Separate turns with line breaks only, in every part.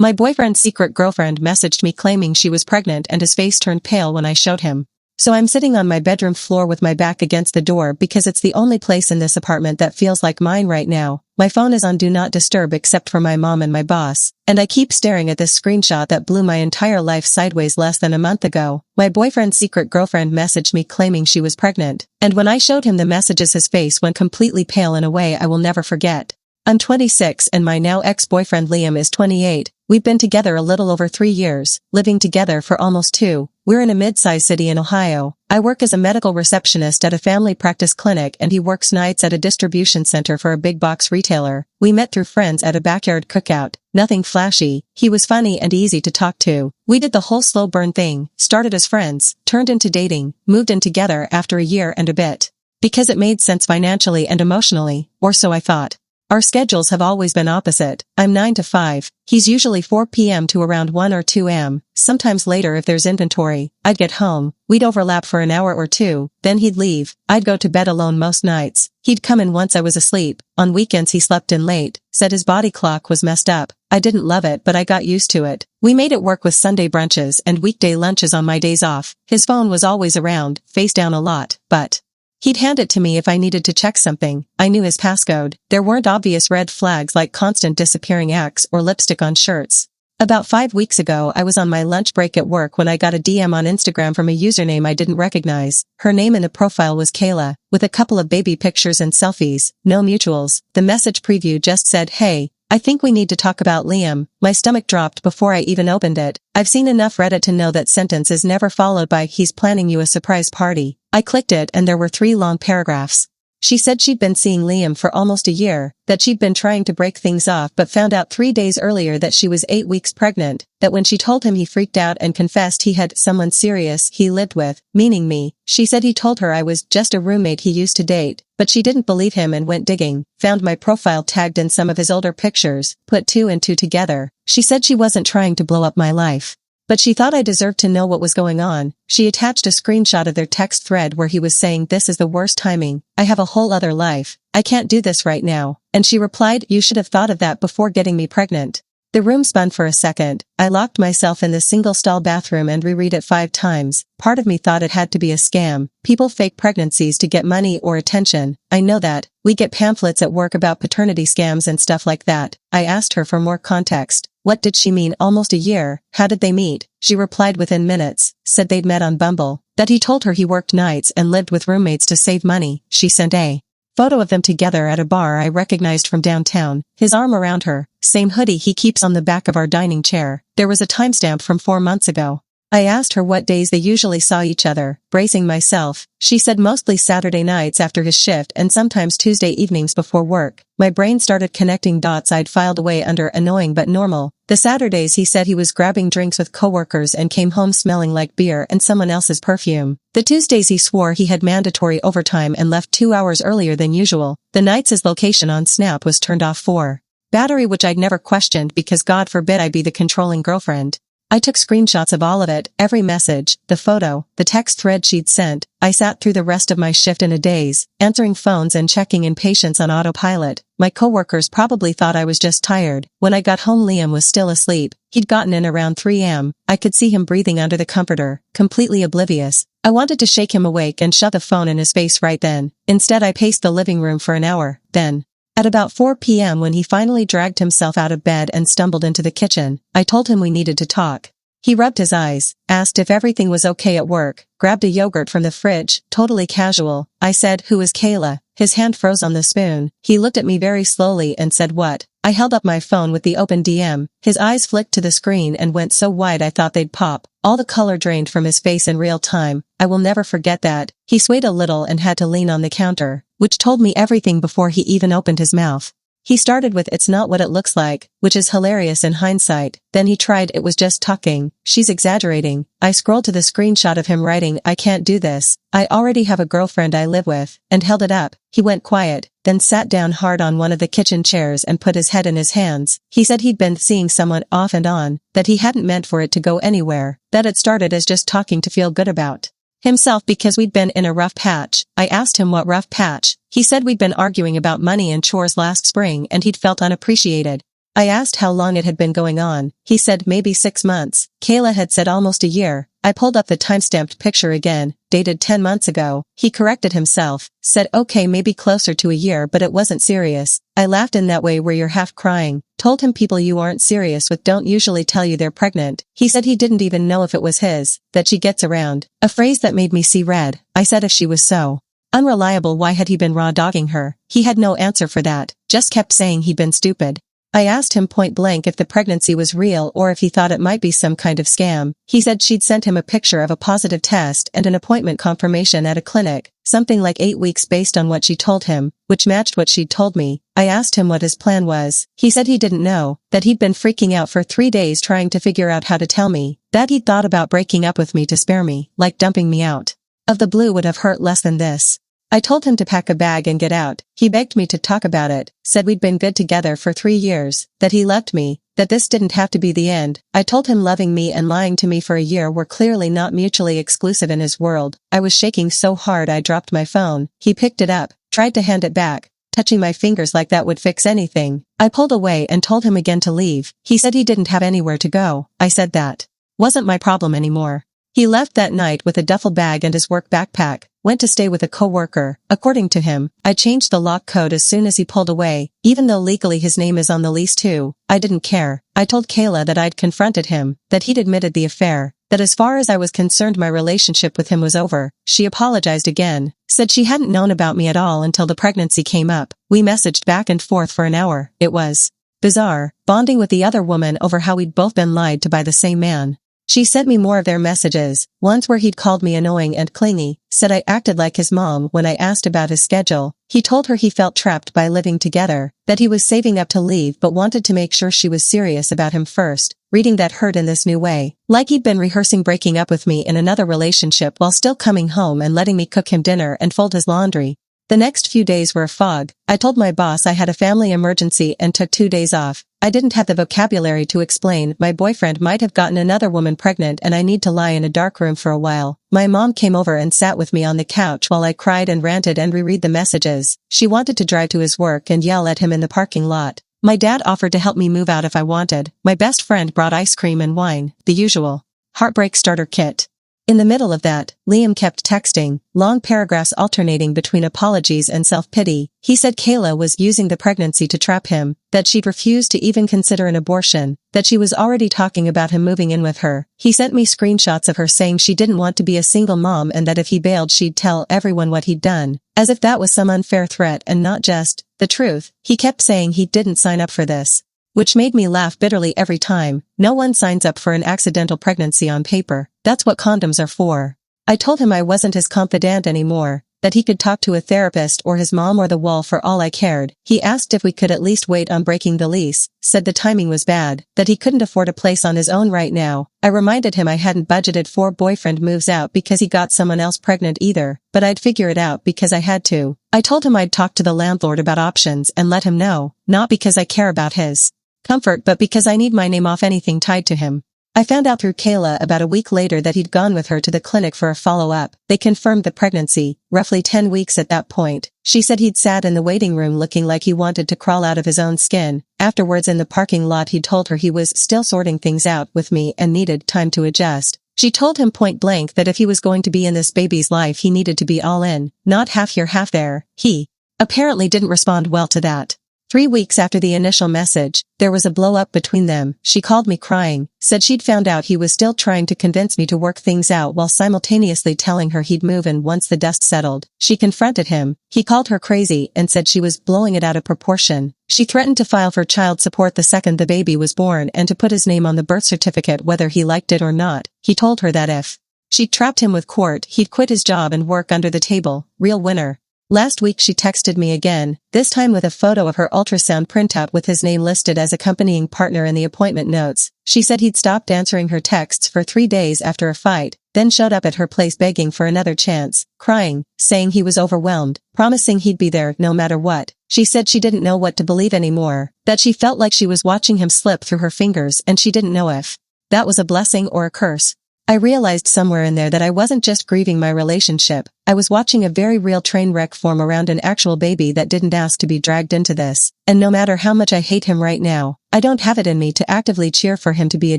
My boyfriend's secret girlfriend messaged me claiming she was pregnant and his face turned pale when I showed him. So I'm sitting on my bedroom floor with my back against the door because it's the only place in this apartment that feels like mine right now. My phone is on Do Not Disturb except for my mom and my boss, and I keep staring at this screenshot that blew my entire life sideways less than a month ago. My boyfriend's secret girlfriend messaged me claiming she was pregnant, and when I showed him the messages his face went completely pale in a way I will never forget. I'm 26 and my now ex-boyfriend Liam is 28. We've been together a little over 3 years, living together for almost 2. We're in a mid-sized city in Ohio. I work as a medical receptionist at a family practice clinic and he works nights at a distribution center for a big box retailer. We met through friends at a backyard cookout. Nothing flashy. He was funny and easy to talk to. We did the whole slow burn thing, started as friends, turned into dating, moved in together after a year and a bit. Because it made sense financially and emotionally, or so I thought. Our schedules have always been opposite. I'm 9 to 5. He's usually 4 p.m. to around 1 or 2 a.m., sometimes later if there's inventory. I'd get home. We'd overlap for an hour or two, then he'd leave. I'd go to bed alone most nights. He'd come in once I was asleep. On weekends he slept in late, said his body clock was messed up. I didn't love it but I got used to it. We made it work with Sunday brunches and weekday lunches on my days off. His phone was always around, face down a lot, but he'd hand it to me if I needed to check something. I knew his passcode. There weren't obvious red flags like constant disappearing acts or lipstick on shirts. About 5 weeks ago I was on my lunch break at work when I got a DM on Instagram from a username I didn't recognize. Her name in the profile was Kayla, with a couple of baby pictures and selfies, no mutuals. The message preview just said, "Hey, I think we need to talk about Liam." My stomach dropped before I even opened it. I've seen enough Reddit to know that sentence is never followed by "he's planning you a surprise party." I clicked it and there were 3 long paragraphs. She said she'd been seeing Liam for almost a year, that she'd been trying to break things off but found out 3 days earlier that she was 8 weeks pregnant, that when she told him he freaked out and confessed he had someone serious he lived with, meaning me. She said he told her I was just a roommate he used to date, but she didn't believe him and went digging, found my profile tagged in some of his older pictures, put 2 and 2 together. She said she wasn't trying to blow up my life, but she thought I deserved to know what was going on. She attached a screenshot of their text thread where he was saying, "This is the worst timing. I have a whole other life. I can't do this right now." And she replied, "You should have thought of that before getting me pregnant." The room spun for a second. I locked myself in the single-stall bathroom and reread it 5 times. Part of me thought it had to be a scam. People fake pregnancies to get money or attention. I know that. We get pamphlets at work about paternity scams and stuff like that. I asked her for more context. What did she mean almost a year? How did they meet? She replied within minutes, said they'd met on Bumble, that he told her he worked nights and lived with roommates to save money. She sent a photo of them together at a bar I recognized from downtown, his arm around her, same hoodie he keeps on the back of our dining chair. There was a timestamp from 4 months ago. I asked her what days they usually saw each other, bracing myself. She said mostly Saturday nights after his shift and sometimes Tuesday evenings before work. My brain started connecting dots I'd filed away under annoying but normal. The Saturdays he said he was grabbing drinks with coworkers and came home smelling like beer and someone else's perfume. The Tuesdays he swore he had mandatory overtime and left 2 hours earlier than usual. The nights his location on Snap was turned off for battery, which I'd never questioned because God forbid I be the controlling girlfriend. I took screenshots of all of it, every message, the photo, the text thread she'd sent. I sat through the rest of my shift in a daze, answering phones and checking in patients on autopilot. My coworkers probably thought I was just tired. When I got home Liam was still asleep. He'd gotten in around 3 a.m. I could see him breathing under the comforter, completely oblivious. I wanted to shake him awake and shove the phone in his face right then. Instead I paced the living room for an hour, then at about 4 p.m. when he finally dragged himself out of bed and stumbled into the kitchen, I told him we needed to talk. He rubbed his eyes, asked if everything was okay at work, grabbed a yogurt from the fridge, totally casual. I said, "Who is Kayla?" His hand froze on the spoon. He looked at me very slowly and said, "What?" I held up my phone with the open DM. His eyes flicked to the screen and went so wide I thought they'd pop. All the color drained from his face in real time. I will never forget that. He swayed a little and had to lean on the counter, which told me everything before he even opened his mouth. He started with "It's not what it looks like," which is hilarious in hindsight. Then he tried "It was just talking. She's exaggerating." I scrolled to the screenshot of him writing, "I can't do this. I already have a girlfriend I live with," and held it up. He went quiet, then sat down hard on one of the kitchen chairs and put his head in his hands. He said he'd been seeing someone off and on, that he hadn't meant for it to go anywhere, that it started as just talking to feel good about himself because we'd been in a rough patch. I asked him what rough patch. He said we'd been arguing about money and chores last spring and he'd felt unappreciated. I asked how long it had been going on. He said maybe 6 months. Kayla had said almost a year. I pulled up the time-stamped picture again, dated 10 months ago. He corrected himself, said okay maybe closer to a year but it wasn't serious. I laughed in that way where you're half crying. Told him people you aren't serious with don't usually tell you they're pregnant. He said he didn't even know if it was his, that she gets around. A phrase that made me see red. I said if she was so unreliable why had he been raw-dogging her? He had no answer for that, just kept saying he'd been stupid. I asked him point blank if the pregnancy was real or if he thought it might be some kind of scam. He said she'd sent him a picture of a positive test and an appointment confirmation at a clinic, something like 8 weeks based on what she told him, which matched what she'd told me. I asked him what his plan was. He said he didn't know, that he'd been freaking out for 3 days trying to figure out how to tell me, that he'd thought about breaking up with me to spare me, like dumping me out of the blue would have hurt less than this. I told him to pack a bag and get out. He begged me to talk about it, said we'd been good together for 3 years, that he loved me, that this didn't have to be the end. I told him loving me and lying to me for a year were clearly not mutually exclusive in his world. I was shaking so hard I dropped my phone. He picked it up, tried to hand it back, touching my fingers like that would fix anything. I pulled away and told him again to leave. He said he didn't have anywhere to go. I said that wasn't my problem anymore. He left that night with a duffel bag and his work backpack, went to stay with a co-worker. According to him, I changed the lock code as soon as he pulled away, even though legally his name is on the lease too. I didn't care. I told Kayla that I'd confronted him, that he'd admitted the affair, that as far as I was concerned my relationship with him was over. She apologized again, said she hadn't known about me at all until the pregnancy came up. We messaged back and forth for an hour. It was bizarre, bonding with the other woman over how we'd both been lied to by the same man. She sent me more of their messages, once where he'd called me annoying and clingy, said I acted like his mom when I asked about his schedule. He told her he felt trapped by living together, that he was saving up to leave but wanted to make sure she was serious about him first. Reading that hurt in this new way, like he'd been rehearsing breaking up with me in another relationship while still coming home and letting me cook him dinner and fold his laundry. The next few days were a fog. I told my boss I had a family emergency and took 2 days off. I didn't have the vocabulary to explain my boyfriend might have gotten another woman pregnant and I need to lie in a dark room for a while. My mom came over and sat with me on the couch while I cried and ranted and reread the messages. She wanted to drive to his work and yell at him in the parking lot. My dad offered to help me move out if I wanted. My best friend brought ice cream and wine, the usual heartbreak starter kit. In the middle of that, Liam kept texting, long paragraphs alternating between apologies and self-pity. He said Kayla was using the pregnancy to trap him, that she'd refused to even consider an abortion, that she was already talking about him moving in with her. He sent me screenshots of her saying she didn't want to be a single mom and that if he bailed she'd tell everyone what he'd done, as if that was some unfair threat and not just the truth. He kept saying he didn't sign up for this, which made me laugh bitterly every time. No one signs up for an accidental pregnancy on paper. That's what condoms are for. I told him I wasn't his confidant anymore, that he could talk to a therapist or his mom or the wall for all I cared. He asked if we could at least wait on breaking the lease, said the timing was bad, that he couldn't afford a place on his own right now. I reminded him I hadn't budgeted for boyfriend moves out because he got someone else pregnant either, but I'd figure it out because I had to. I told him I'd talk to the landlord about options and let him know, not because I care about his comfort but because I need my name off anything tied to him. I found out through Kayla about a week later that he'd gone with her to the clinic for a follow-up. They confirmed the pregnancy, roughly 10 weeks at that point. She said he'd sat in the waiting room looking like he wanted to crawl out of his own skin. Afterwards in the parking lot he told her he was still sorting things out with me and needed time to adjust. She told him point blank that if he was going to be in this baby's life he needed to be all in, not half here half there. He apparently didn't respond well to that. 3 weeks after the initial message, there was a blow-up between them. She called me crying, said she'd found out he was still trying to convince me to work things out while simultaneously telling her he'd move in once the dust settled. She confronted him. He called her crazy and said she was blowing it out of proportion. She threatened to file for child support the second the baby was born and to put his name on the birth certificate whether he liked it or not. He told her that if she trapped him with court, he'd quit his job and work under the table. Real winner. Last week she texted me again, this time with a photo of her ultrasound printout with his name listed as accompanying partner in the appointment notes. She said he'd stopped answering her texts for 3 days after a fight, then showed up at her place begging for another chance, crying, saying he was overwhelmed, promising he'd be there no matter what. She said she didn't know what to believe anymore, that she felt like she was watching him slip through her fingers and she didn't know if that was a blessing or a curse. I realized somewhere in there that I wasn't just grieving my relationship, I was watching a very real train wreck form around an actual baby that didn't ask to be dragged into this, and no matter how much I hate him right now, I don't have it in me to actively cheer for him to be a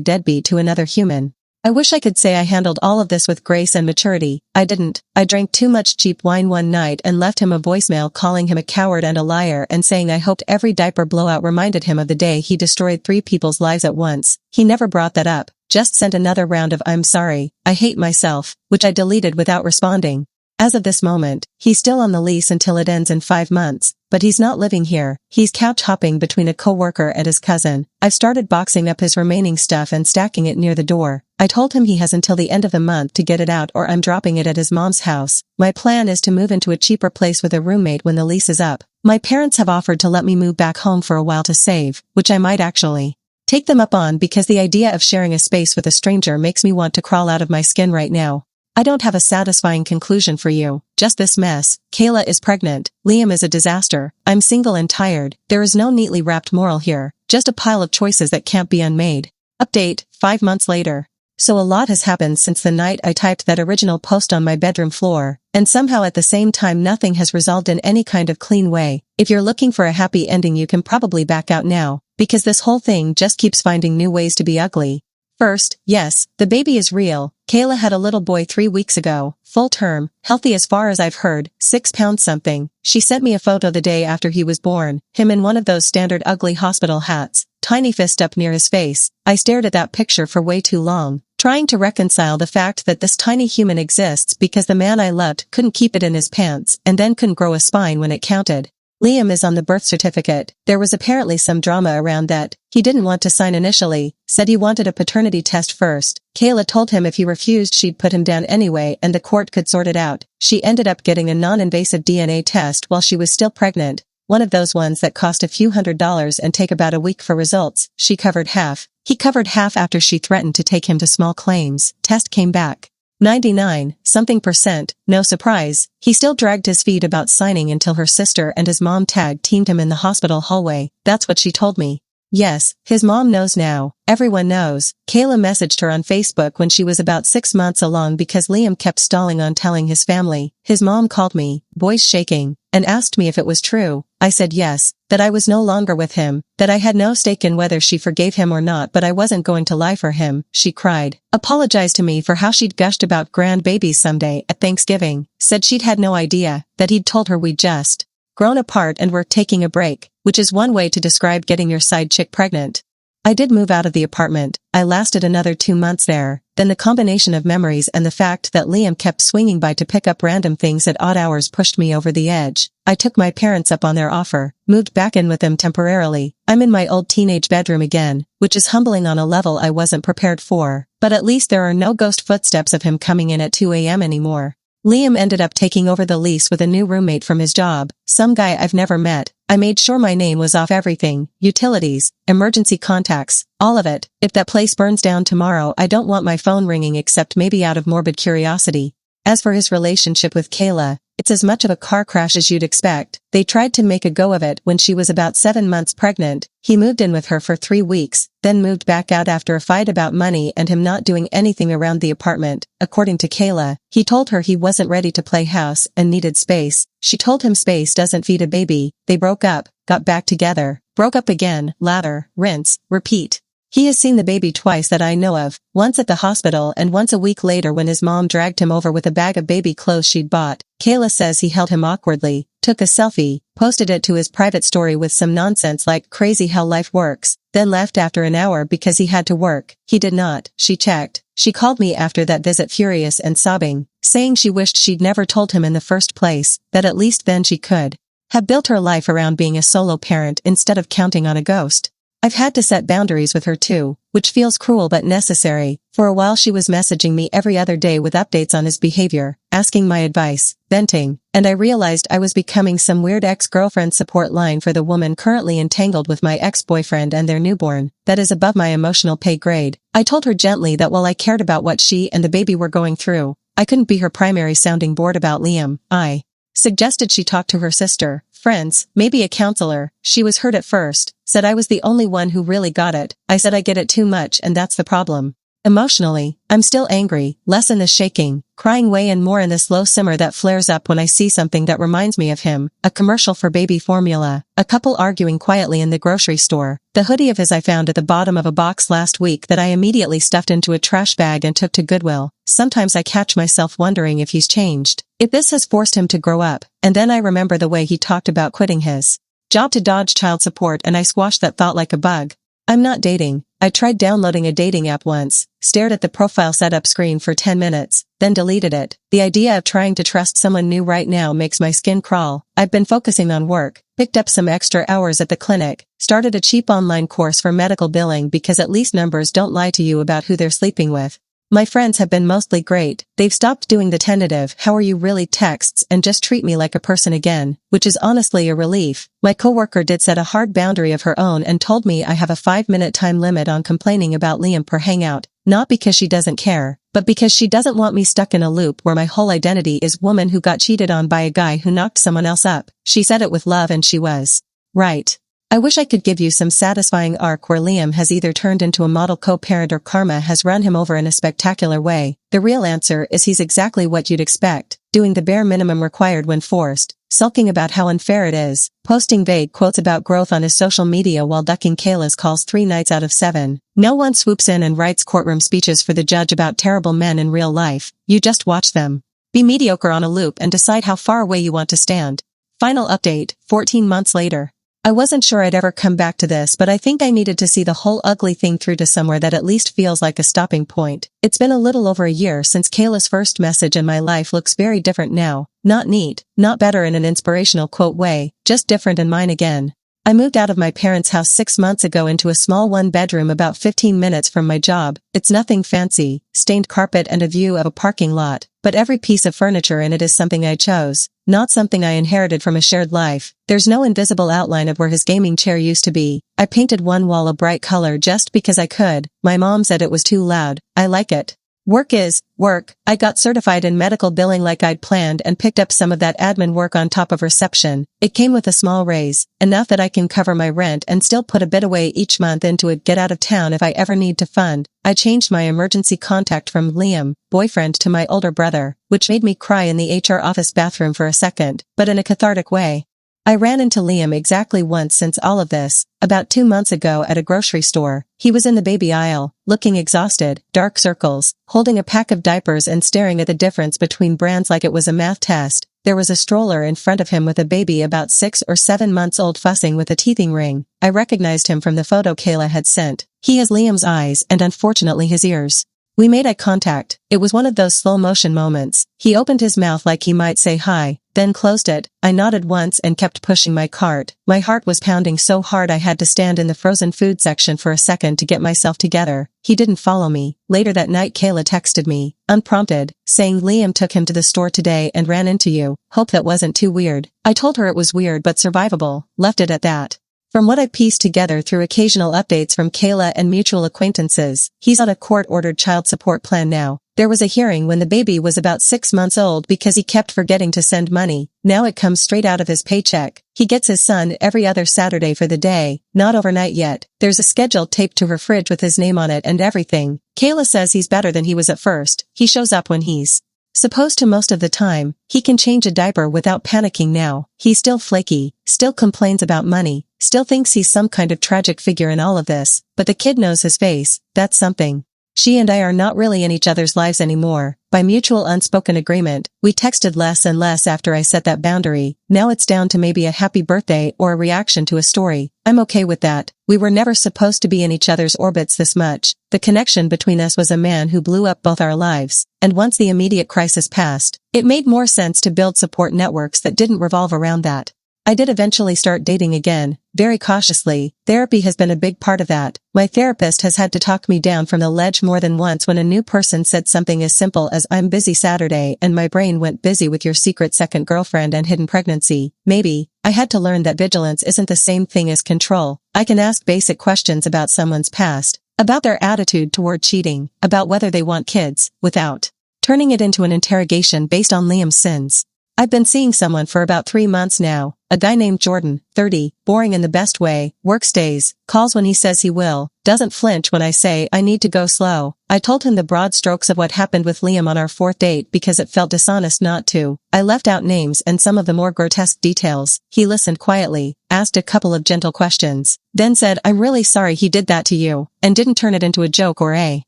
deadbeat to another human. I wish I could say I handled all of this with grace and maturity. I didn't. I drank too much cheap wine one night and left him a voicemail calling him a coward and a liar and saying I hoped every diaper blowout reminded him of the day he destroyed 3 people's lives at once. He never brought that up, just sent another round of I'm sorry, I hate myself, which I deleted without responding. As of this moment, he's still on the lease until it ends in 5 months, but he's not living here. He's couch hopping between a coworker and his cousin. I've started boxing up his remaining stuff and stacking it near the door. I told him he has until the end of the month to get it out or I'm dropping it at his mom's house. My plan is to move into a cheaper place with a roommate when the lease is up. My parents have offered to let me move back home for a while to save, which I might actually take them up on because the idea of sharing a space with a stranger makes me want to crawl out of my skin right now. I don't have a satisfying conclusion for you, just this mess. Kayla is pregnant, Liam is a disaster, I'm single and tired, there is no neatly wrapped moral here, just a pile of choices that can't be unmade. Update, 5 months later. So a lot has happened since the night I typed that original post on my bedroom floor, and somehow at the same time nothing has resolved in any kind of clean way. If you're looking for a happy ending you can probably back out now, because this whole thing just keeps finding new ways to be ugly. First, yes, the baby is real. Kayla had a little boy 3 weeks ago, full term, healthy as far as I've heard, 6 pounds something. She sent me a photo the day after he was born, him in one of those standard ugly hospital hats, tiny fist up near his face. I stared at that picture for way too long, trying to reconcile the fact that this tiny human exists because the man I loved couldn't keep it in his pants and then couldn't grow a spine when it counted. Liam is on the birth certificate. There was apparently some drama around that. He didn't want to sign initially, said he wanted a paternity test first. Kayla told him if he refused she'd put him down anyway and the court could sort it out. She ended up getting a non-invasive DNA test while she was still pregnant. One of those ones that cost a few $100s and take about a week for results. She covered half. He covered half after she threatened to take him to small claims. Test came back 99% no surprise. He still dragged his feet about signing until her sister and his mom tag-teamed him in the hospital hallway. That's what she told me. Yes, his mom knows now. Everyone knows. Kayla messaged her on Facebook when she was about 6 months along because Liam kept stalling on telling his family. His mom called me, voice shaking, and asked me if it was true. I said yes, that I was no longer with him, that I had no stake in whether she forgave him or not but I wasn't going to lie for him. She cried, apologized to me for how she'd gushed about grand babies someday at Thanksgiving, said she'd had no idea, that he'd told her we'd just grown apart and were taking a break, which is one way to describe getting your side chick pregnant. I did move out of the apartment. I lasted another 2 months there. Then the combination of memories and the fact that Liam kept swinging by to pick up random things at odd hours pushed me over the edge. I took my parents up on their offer, moved back in with them temporarily. I'm in my old teenage bedroom again, which is humbling on a level I wasn't prepared for, but at least there are no ghost footsteps of him coming in at 2 a.m. anymore. Liam ended up taking over the lease with a new roommate from his job, some guy I've never met. I made sure my name was off everything, utilities, emergency contacts, all of it. If that place burns down tomorrow I don't want my phone ringing except maybe out of morbid curiosity. As for his relationship with Kayla, it's as much of a car crash as you'd expect. They tried to make a go of it when she was about 7 months pregnant. He moved in with her for 3 weeks, then moved back out after a fight about money and him not doing anything around the apartment. According to Kayla, he told her he wasn't ready to play house and needed space. She told him space doesn't feed a baby. They broke up, got back together, broke up again, lather, rinse, repeat. He has seen the baby twice that I know of, once at the hospital and once a week later when his mom dragged him over with a bag of baby clothes she'd bought. Kayla says he held him awkwardly, took a selfie, posted it to his private story with some nonsense like crazy how life works, then left after an hour because he had to work. He did not. She checked. She called me after that visit furious and sobbing, saying she wished she'd never told him in the first place, that at least then she could have built her life around being a solo parent instead of counting on a ghost. I've had to set boundaries with her too, which feels cruel but necessary. For a while she was messaging me every other day with updates on his behavior, asking my advice, venting, and I realized I was becoming some weird ex-girlfriend support line for the woman currently entangled with my ex-boyfriend and their newborn. That is above my emotional pay grade. I told her gently that while I cared about what she and the baby were going through, I couldn't be her primary sounding board about Liam. I suggested she talk to her sister, friends, maybe a counselor. She was hurt at first, said I was the only one who really got it. I said I get it too much and that's the problem. Emotionally, I'm still angry, less in the shaking, crying way and more in the slow simmer that flares up when I see something that reminds me of him, a commercial for baby formula, a couple arguing quietly in the grocery store, the hoodie of his I found at the bottom of a box last week that I immediately stuffed into a trash bag and took to Goodwill. Sometimes I catch myself wondering if he's changed, if this has forced him to grow up, and then I remember the way he talked about quitting his job to dodge child support and I squashed that thought like a bug. I'm not dating. I tried downloading a dating app once, stared at the profile setup screen for 10 minutes, then deleted it. The idea of trying to trust someone new right now makes my skin crawl. I've been focusing on work, picked up some extra hours at the clinic, started a cheap online course for medical billing because at least numbers don't lie to you about who they're sleeping with. My friends have been mostly great. They've stopped doing the tentative "how are you really" texts and just treat me like a person again, which is honestly a relief. My coworker did set a hard boundary of her own and told me I have a 5-minute time limit on complaining about Liam per hangout, not because she doesn't care, but because she doesn't want me stuck in a loop where my whole identity is woman who got cheated on by a guy who knocked someone else up. She said it with love and she was right. I wish I could give you some satisfying arc where Liam has either turned into a model co-parent or karma has run him over in a spectacular way. The real answer is he's exactly what you'd expect, doing the bare minimum required when forced, sulking about how unfair it is, posting vague quotes about growth on his social media while ducking Kayla's calls 3 nights out of 7. No one swoops in and writes courtroom speeches for the judge about terrible men in real life. You just watch them. Be mediocre on a loop and decide how far away you want to stand. Final update, 14 months later. I wasn't sure I'd ever come back to this, but I think I needed to see the whole ugly thing through to somewhere that at least feels like a stopping point. It's been a little over a year since Kayla's first message and my life looks very different now. Not neat, not better in an inspirational quote way, just different and mine again. I moved out of my parents' house 6 months ago into a small 1-bedroom about 15 minutes from my job. It's nothing fancy, stained carpet and a view of a parking lot, but every piece of furniture in it is something I chose, not something I inherited from a shared life. There's no invisible outline of where his gaming chair used to be. I painted one wall a bright color just because I could. My mom said it was too loud. I like it. Work is work. I got certified in medical billing like I'd planned and picked up some of that admin work on top of reception. It came with a small raise, enough that I can cover my rent and still put a bit away each month into a get out of town if I ever need to fund. I changed my emergency contact from Liam, boyfriend, to my older brother, which made me cry in the HR office bathroom for a second, but in a cathartic way. I ran into Liam exactly once since all of this, about 2 months ago at a grocery store. He was in the baby aisle, looking exhausted, dark circles, holding a pack of diapers and staring at the difference between brands like it was a math test. There was a stroller in front of him with a baby about 6 or 7 months old fussing with a teething ring. I recognized him from the photo Kayla had sent. He has Liam's eyes and unfortunately his ears. We made eye contact. It was one of those slow motion moments. He opened his mouth like he might say hi, then closed it. I nodded once and kept pushing my cart. My heart was pounding so hard I had to stand in the frozen food section for a second to get myself together. He didn't follow me. Later that night Kayla texted me, unprompted, saying Liam took him to the store today and ran into you. Hope that wasn't too weird. I told her it was weird but survivable, left it at that. From what I pieced together through occasional updates from Kayla and mutual acquaintances, he's on a court-ordered child support plan now. There was a hearing when the baby was about 6 months old because he kept forgetting to send money. Now it comes straight out of his paycheck. He gets his son every other Saturday for the day, not overnight yet. There's a schedule taped to her fridge with his name on it and everything. Kayla says he's better than he was at first. He shows up when he's supposed to most of the time. He can change a diaper without panicking now. He's still flaky, still complains about money, still thinks he's some kind of tragic figure in all of this, but the kid knows his face. That's something. She and I are not really in each other's lives anymore. By mutual unspoken agreement, we texted less and less after I set that boundary. Now it's down to maybe a happy birthday or a reaction to a story. I'm okay with that. We were never supposed to be in each other's orbits this much. The connection between us was a man who blew up both our lives. And once the immediate crisis passed, it made more sense to build support networks that didn't revolve around that. I did eventually start dating again, very cautiously. Therapy has been a big part of that. My therapist has had to talk me down from the ledge more than once when a new person said something as simple as "I'm busy Saturday," and my brain went busy with your secret second girlfriend and hidden pregnancy. Maybe. I had to learn that vigilance isn't the same thing as control. I can ask basic questions about someone's past, about their attitude toward cheating, about whether they want kids, without turning it into an interrogation based on Liam's sins. I've been seeing someone for about 3 months now, a guy named Jordan, 30, boring in the best way, works days, calls when he says he will, doesn't flinch when I say I need to go slow. I told him the broad strokes of what happened with Liam on our 4th date because it felt dishonest not to. I left out names and some of the more grotesque details. He listened quietly, asked a couple of gentle questions, then said, "I'm really sorry he did that to you," and didn't turn it into a joke or a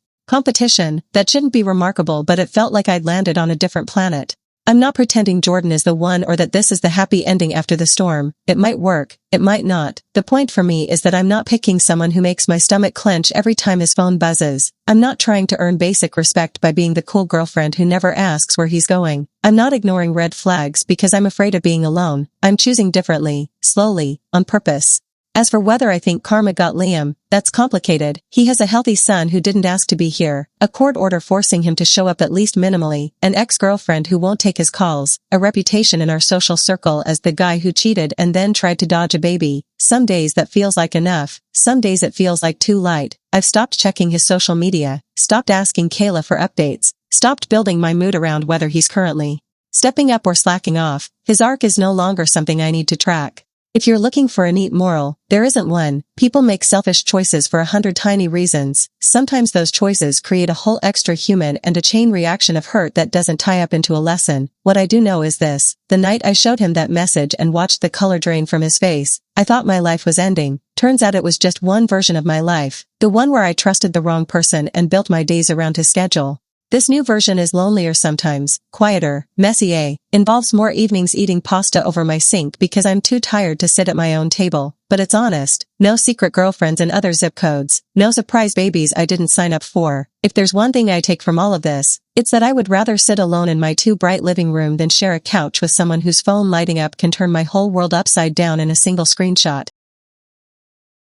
competition. That shouldn't be remarkable, but it felt like I'd landed on a different planet. I'm not pretending Jordan is the one or that this is the happy ending after the storm. It might work, it might not. The point for me is that I'm not picking someone who makes my stomach clench every time his phone buzzes. I'm not trying to earn basic respect by being the cool girlfriend who never asks where he's going. I'm not ignoring red flags because I'm afraid of being alone. I'm choosing differently, slowly, on purpose. As for whether I think karma got Liam, that's complicated. He has a healthy son who didn't ask to be here, a court order forcing him to show up at least minimally, an ex-girlfriend who won't take his calls, a reputation in our social circle as the guy who cheated and then tried to dodge a baby. Some days that feels like enough, some days it feels like too light. I've stopped checking his social media, stopped asking Kayla for updates, stopped building my mood around whether he's currently stepping up or slacking off. His arc is no longer something I need to track. If you're looking for a neat moral, there isn't one. People make selfish choices for 100 tiny reasons. Sometimes those choices create a whole extra human and a chain reaction of hurt that doesn't tie up into a lesson. What I do know is this: the night I showed him that message and watched the color drain from his face, I thought my life was ending. Turns out it was just one version of my life. The one where I trusted the wrong person and built my days around his schedule. This new version is lonelier sometimes, quieter, messier, involves more evenings eating pasta over my sink because I'm too tired to sit at my own table. But it's honest. No secret girlfriends and other zip codes. No surprise babies I didn't sign up for. If there's one thing I take from all of this, it's that I would rather sit alone in my too bright living room than share a couch with someone whose phone lighting up can turn my whole world upside down in a single screenshot.